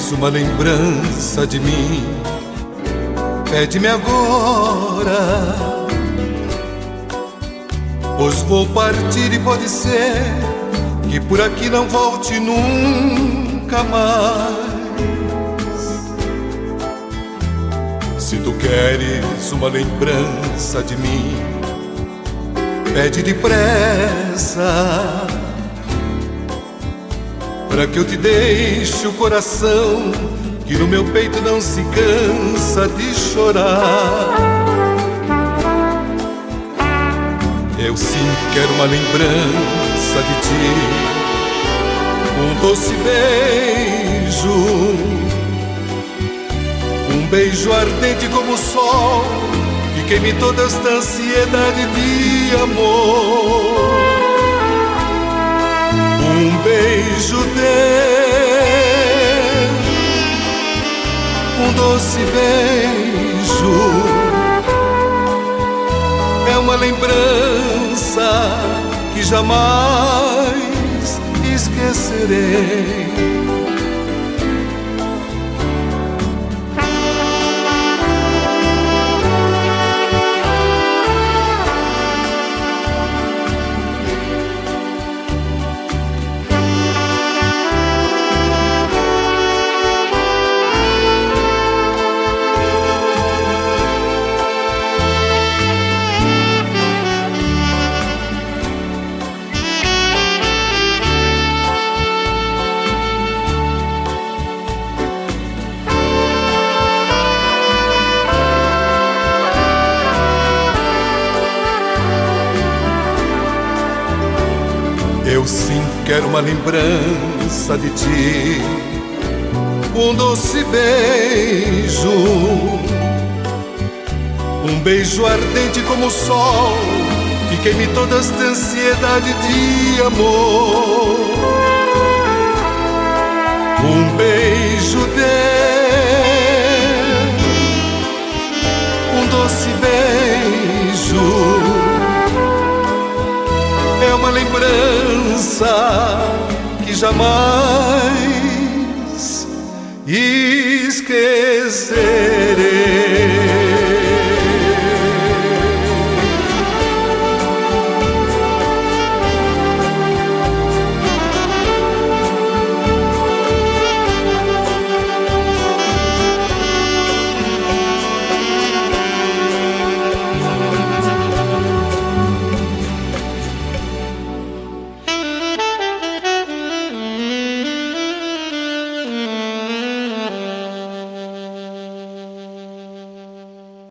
tens uma lembrança de mim, pede-me agora, pois vou partir e pode ser que por aqui não volte nunca mais. Se tu queres uma lembrança de mim, pede depressa, para que eu te deixe o coração que no meu peito não se cansa de chorar. Eu sim quero uma lembrança de ti, um doce beijo, um beijo ardente como o sol, que queime toda esta ansiedade de amor. Um beijo teu, um doce beijo, é uma lembrança que jamais esquecerei. Eu sim quero uma lembrança de ti, um doce beijo, um beijo ardente como o sol, que queime toda esta ansiedade de amor. Um beijo teu, um doce beijo, é uma lembrança que jamais esquecerei.